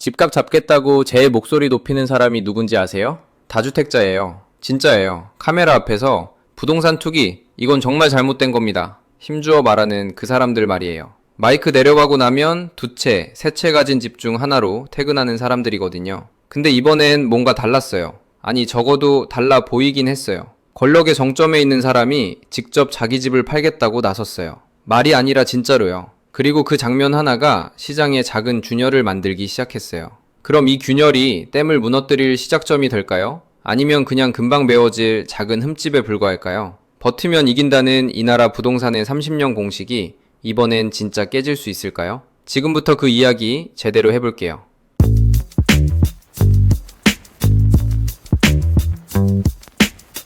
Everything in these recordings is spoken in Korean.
집값 잡겠다고 제일 목소리 높이는 사람이 누군지 아세요? 다주택자예요. 진짜예요. 카메라 앞에서 부동산 투기, 이건 정말 잘못된 겁니다. 힘주어 말하는 그 사람들 말이에요. 마이크 내려가고 나면 두 채, 세 채 가진 집 중 하나로 퇴근하는 사람들이거든요. 근데 이번엔 뭔가 달랐어요. 아니, 적어도 달라 보이긴 했어요. 권력의 정점에 있는 사람이 직접 자기 집을 팔겠다고 나섰어요. 말이 아니라 진짜로요. 그리고 그 장면 하나가 시장에 작은 균열을 만들기 시작했어요. 그럼 이 균열이 댐을 무너뜨릴 시작점이 될까요? 아니면 그냥 금방 메워질 작은 흠집에 불과할까요? 버티면 이긴다는 이 나라 부동산의 30년 공식이 이번엔 진짜 깨질 수 있을까요? 지금부터 그 이야기 제대로 해볼게요.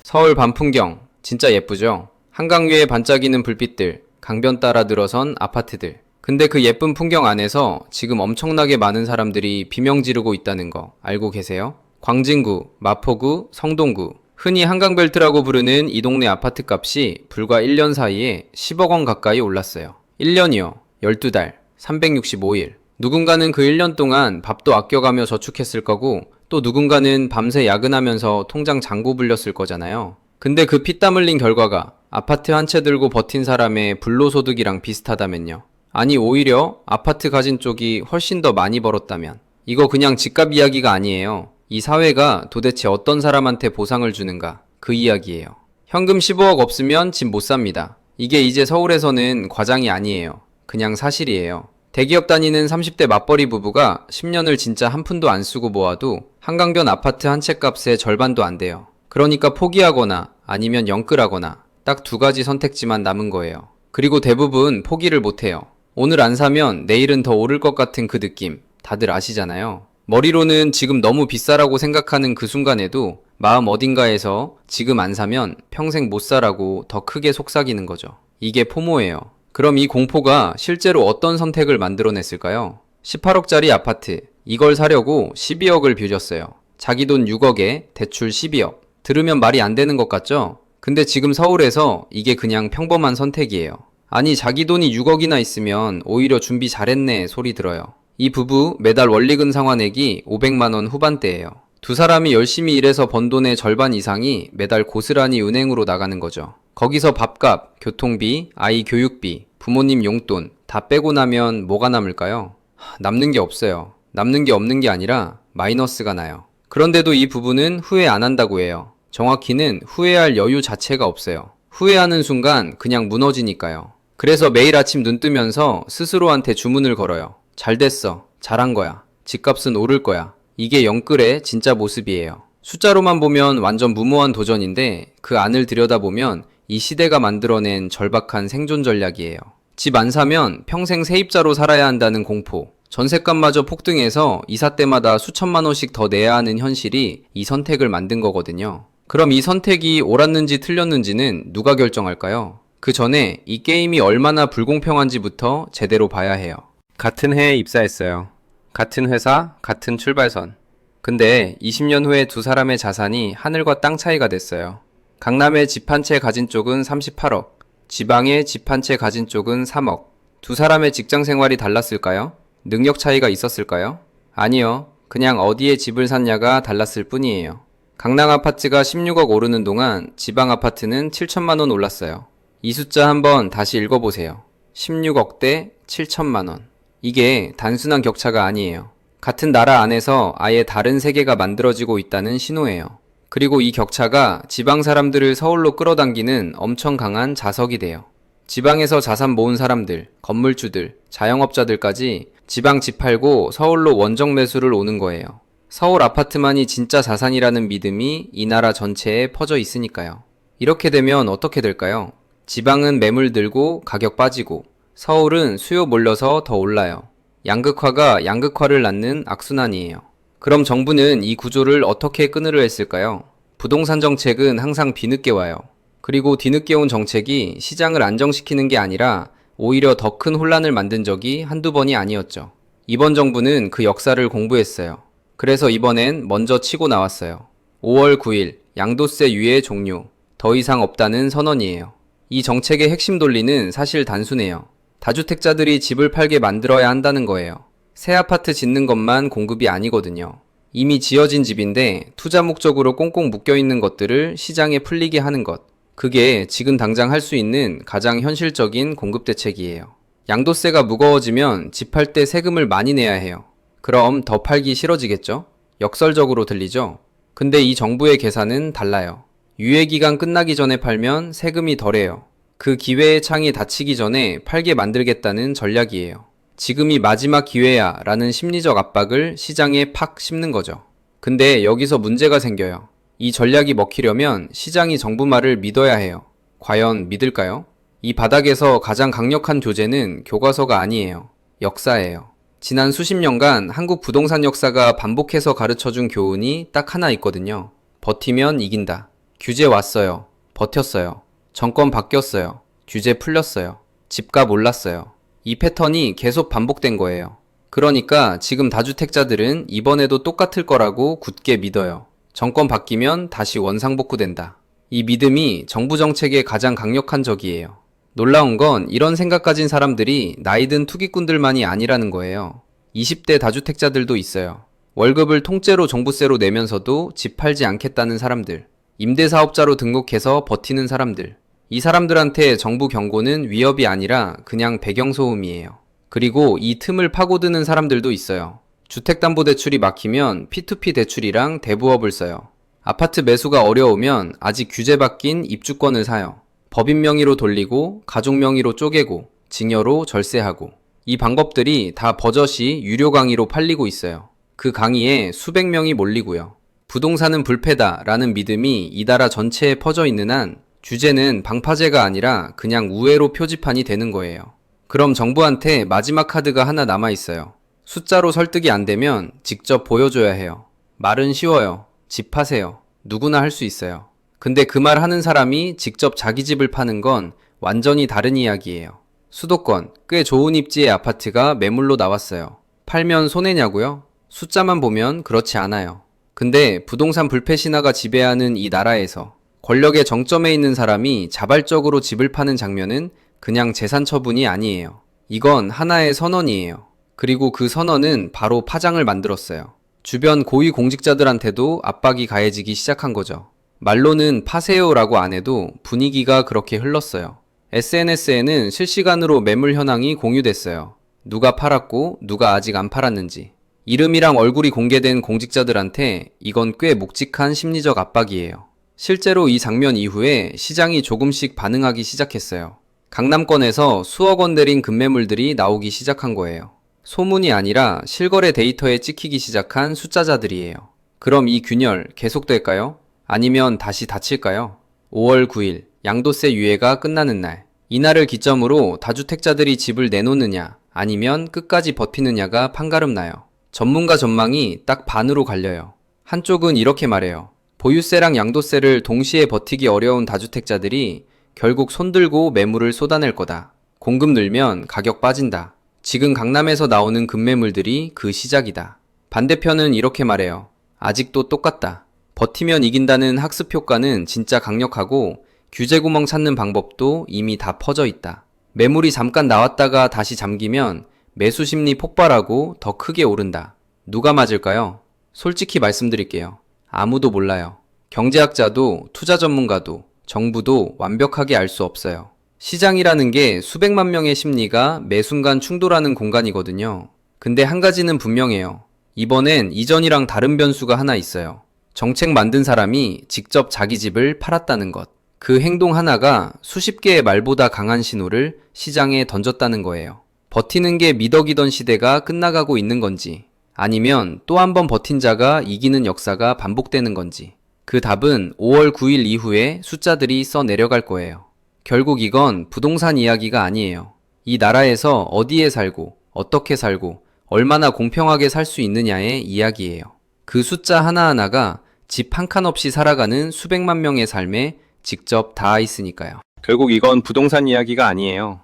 서울 밤 풍경 진짜 예쁘죠? 한강 위에 반짝이는 불빛들, 강변 따라 늘어선 아파트들. 근데 그 예쁜 풍경 안에서 지금 엄청나게 많은 사람들이 비명 지르고 있다는 거 알고 계세요? 광진구, 마포구, 성동구. 흔히 한강벨트라고 부르는 이 동네 아파트 값이 불과 1년 사이에 10억 원 가까이 올랐어요. 1년이요. 12달, 365일. 누군가는 그 1년 동안 밥도 아껴가며 저축했을 거고, 또 누군가는 밤새 야근하면서 통장 잔고 불렸을 거잖아요. 근데 그 피땀 흘린 결과가 아파트 한 채 들고 버틴 사람의 불로소득이랑 비슷하다면요. 아니, 오히려 아파트 가진 쪽이 훨씬 더 많이 벌었다면. 이거 그냥 집값 이야기가 아니에요. 이 사회가 도대체 어떤 사람한테 보상을 주는가, 그 이야기예요. 현금 15억 없으면 집 못 삽니다. 이게 이제 서울에서는 과장이 아니에요. 그냥 사실이에요. 대기업 다니는 30대 맞벌이 부부가 10년을 진짜 한 푼도 안 쓰고 모아도 한강변 아파트 한 채 값의 절반도 안 돼요. 그러니까 포기하거나 아니면 영끌하거나 딱 두 가지 선택지만 남은 거예요. 그리고 대부분 포기를 못해요. 오늘 안 사면 내일은 더 오를 것 같은 그 느낌 다들 아시잖아요. 머리로는 지금 너무 비싸라고 생각하는 그 순간에도 마음 어딘가에서 지금 안 사면 평생 못 사라고 더 크게 속삭이는 거죠. 이게 포모예요. 그럼 이 공포가 실제로 어떤 선택을 만들어냈을까요? 18억짜리 아파트, 이걸 사려고 12억을 뷰렸어요. 자기 돈 6억에 대출 12억. 들으면 말이 안 되는 것 같죠? 근데 지금 서울에서 이게 그냥 평범한 선택이에요. 아니, 자기 돈이 6억이나 있으면 오히려 준비 잘했네 소리 들어요. 이 부부 매달 원리금 상환액이 500만원 후반대예요. 두 사람이 열심히 일해서 번 돈의 절반 이상이 매달 고스란히 은행으로 나가는 거죠. 거기서 밥값, 교통비, 아이 교육비, 부모님 용돈 다 빼고 나면 뭐가 남을까요? 남는 게 없어요. 남는 게 없는 게 아니라 마이너스가 나요. 그런데도 이 부부는 후회 안 한다고 해요. 정확히는 후회할 여유 자체가 없어요. 후회하는 순간 그냥 무너지니까요. 그래서 매일 아침 눈 뜨면서 스스로한테 주문을 걸어요. 잘 됐어. 잘한 거야. 집값은 오를 거야. 이게 영끌의 진짜 모습이에요. 숫자로만 보면 완전 무모한 도전인데 그 안을 들여다보면 이 시대가 만들어낸 절박한 생존 전략이에요. 집 안 사면 평생 세입자로 살아야 한다는 공포. 전셋값마저 폭등해서 이사 때마다 수천만 원씩 더 내야 하는 현실이 이 선택을 만든 거거든요. 그럼 이 선택이 옳았는지 틀렸는지는 누가 결정할까요? 그 전에 이 게임이 얼마나 불공평한지부터 제대로 봐야 해요. 같은 해에 입사했어요. 같은 회사, 같은 출발선. 근데 20년 후에 두 사람의 자산이 하늘과 땅 차이가 됐어요. 강남에 집 한 채 가진 쪽은 38억, 지방에 집 한 채 가진 쪽은 3억. 두 사람의 직장 생활이 달랐을까요? 능력 차이가 있었을까요? 아니요. 그냥 어디에 집을 샀냐가 달랐을 뿐이에요. 강남 아파트가 16억 오르는 동안 지방 아파트는 7천만 원 올랐어요. 이 숫자 한번 다시 읽어보세요. 16억 대 7천만 원. 이게 단순한 격차가 아니에요. 같은 나라 안에서 아예 다른 세계가 만들어지고 있다는 신호예요. 그리고 이 격차가 지방 사람들을 서울로 끌어당기는 엄청 강한 자석이 돼요. 지방에서 자산 모은 사람들, 건물주들, 자영업자들까지 지방 집 팔고 서울로 원정 매수를 오는 거예요. 서울 아파트만이 진짜 자산이라는 믿음이 이 나라 전체에 퍼져 있으니까요. 이렇게 되면 어떻게 될까요? 지방은 매물 들고 가격 빠지고 서울은 수요 몰려서 더 올라요. 양극화가 양극화를 낳는 악순환이에요. 그럼 정부는 이 구조를 어떻게 끊으려 했을까요? 부동산 정책은 항상 뒤늦게 와요. 그리고 뒤늦게 온 정책이 시장을 안정시키는 게 아니라 오히려 더 큰 혼란을 만든 적이 한두 번이 아니었죠. 이번 정부는 그 역사를 공부했어요. 그래서 이번엔 먼저 치고 나왔어요. 5월 9일 양도세 유예 종료. 더 이상 없다는 선언이에요. 이 정책의 핵심 논리는 사실 단순해요. 다주택자들이 집을 팔게 만들어야 한다는 거예요. 새 아파트 짓는 것만 공급이 아니거든요. 이미 지어진 집인데 투자 목적으로 꽁꽁 묶여있는 것들을 시장에 풀리게 하는 것. 그게 지금 당장 할 수 있는 가장 현실적인 공급 대책이에요. 양도세가 무거워지면 집 팔 때 세금을 많이 내야 해요. 그럼 더 팔기 싫어지겠죠? 역설적으로 들리죠? 근데 이 정부의 계산은 달라요. 유예기간 끝나기 전에 팔면 세금이 덜해요. 그 기회의 창이 닫히기 전에 팔게 만들겠다는 전략이에요. 지금이 마지막 기회야 라는 심리적 압박을 시장에 팍 심는 거죠. 근데 여기서 문제가 생겨요. 이 전략이 먹히려면 시장이 정부 말을 믿어야 해요. 과연 믿을까요? 이 바닥에서 가장 강력한 교재는 교과서가 아니에요. 역사예요. 지난 수십 년간 한국 부동산 역사가 반복해서 가르쳐준 교훈이 딱 하나 있거든요. 버티면 이긴다. 규제 왔어요. 버텼어요. 정권 바뀌었어요. 규제 풀렸어요. 집값 올랐어요. 이 패턴이 계속 반복된 거예요. 그러니까 지금 다주택자들은 이번에도 똑같을 거라고 굳게 믿어요. 정권 바뀌면 다시 원상복구된다. 이 믿음이 정부 정책의 가장 강력한 적이에요. 놀라운 건 이런 생각 가진 사람들이 나이든 투기꾼들만이 아니라는 거예요. 20대 다주택자들도 있어요. 월급을 통째로 종부세로 내면서도 집 팔지 않겠다는 사람들. 임대사업자로 등록해서 버티는 사람들. 이 사람들한테 정부 경고는 위협이 아니라 그냥 배경소음이에요. 그리고 이 틈을 파고드는 사람들도 있어요. 주택담보대출이 막히면 P2P 대출이랑 대부업을 써요. 아파트 매수가 어려우면 아직 규제 바뀐 입주권을 사요. 법인 명의로 돌리고 가족 명의로 쪼개고 증여로 절세하고. 이 방법들이 다 버젓이 유료 강의로 팔리고 있어요. 그 강의에 수백 명이 몰리고요. 부동산은 불패다 라는 믿음이 이 나라 전체에 퍼져 있는 한 규제는 방파제가 아니라 그냥 우회로 표지판이 되는 거예요. 그럼 정부한테 마지막 카드가 하나 남아 있어요. 숫자로 설득이 안 되면 직접 보여줘야 해요. 말은 쉬워요. 집 파세요. 누구나 할 수 있어요. 근데 그 말 하는 사람이 직접 자기 집을 파는 건 완전히 다른 이야기예요. 수도권, 꽤 좋은 입지의 아파트가 매물로 나왔어요. 팔면 손해냐고요? 숫자만 보면 그렇지 않아요. 근데 부동산 불패 신화가 지배하는 이 나라에서 권력의 정점에 있는 사람이 자발적으로 집을 파는 장면은 그냥 재산 처분이 아니에요. 이건 하나의 선언이에요. 그리고 그 선언은 바로 파장을 만들었어요. 주변 고위 공직자들한테도 압박이 가해지기 시작한 거죠. 말로는 파세요라고 안 해도 분위기가 그렇게 흘렀어요. SNS에는 실시간으로 매물 현황이 공유됐어요. 누가 팔았고 누가 아직 안 팔았는지. 이름이랑 얼굴이 공개된 공직자들한테 이건 꽤 묵직한 심리적 압박이에요. 실제로 이 장면 이후에 시장이 조금씩 반응하기 시작했어요. 강남권에서 수억 원 대린 급매물들이 나오기 시작한 거예요. 소문이 아니라 실거래 데이터에 찍히기 시작한 숫자자들이에요. 그럼 이 균열 계속될까요? 아니면 다시 닫힐까요? 5월 9일 양도세 유예가 끝나는 날. 이날을 기점으로 다주택자들이 집을 내놓느냐 아니면 끝까지 버티느냐가 판가름 나요. 전문가 전망이 딱 반으로 갈려요. 한쪽은 이렇게 말해요. 보유세랑 양도세를 동시에 버티기 어려운 다주택자들이 결국 손들고 매물을 쏟아낼 거다. 공급 늘면 가격 빠진다. 지금 강남에서 나오는 급매물들이 그 시작이다. 반대편은 이렇게 말해요. 아직도 똑같다. 버티면 이긴다는 학습 효과는 진짜 강력하고 규제 구멍 찾는 방법도 이미 다 퍼져 있다. 매물이 잠깐 나왔다가 다시 잠기면 매수 심리 폭발하고 더 크게 오른다. 누가 맞을까요? 솔직히 말씀드릴게요. 아무도 몰라요. 경제학자도 투자 전문가도 정부도 완벽하게 알 수 없어요. 시장이라는 게 수백만 명의 심리가 매 순간 충돌하는 공간이거든요. 근데 한 가지는 분명해요. 이번엔 이전이랑 다른 변수가 하나 있어요. 정책 만든 사람이 직접 자기 집을 팔았다는 것. 그 행동 하나가 수십 개의 말보다 강한 신호를 시장에 던졌다는 거예요. 버티는 게 미덕이던 시대가 끝나가고 있는 건지, 아니면 또 한 번 버틴 자가 이기는 역사가 반복되는 건지. 그 답은 5월 9일 이후에 숫자들이 써 내려갈 거예요. 결국 이건 부동산 이야기가 아니에요. 이 나라에서 어디에 살고, 어떻게 살고, 얼마나 공평하게 살 수 있느냐의 이야기예요. 그 숫자 하나하나가 집 한 칸 없이 살아가는 수백만 명의 삶에 직접 닿아 있으니까요. 결국 이건 부동산 이야기가 아니에요.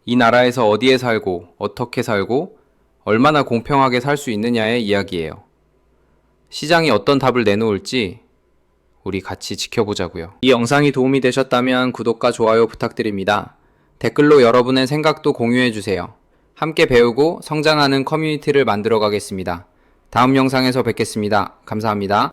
이 나라에서 어디에 살고, 어떻게 살고, 얼마나 공평하게 살 수 있느냐의 이야기예요. 시장이 어떤 답을 내놓을지 우리 같이 지켜보자고요. 이 영상이 도움이 되셨다면 구독과 좋아요 부탁드립니다. 댓글로 여러분의 생각도 공유해주세요. 함께 배우고 성장하는 커뮤니티를 만들어 가겠습니다. 다음 영상에서 뵙겠습니다. 감사합니다.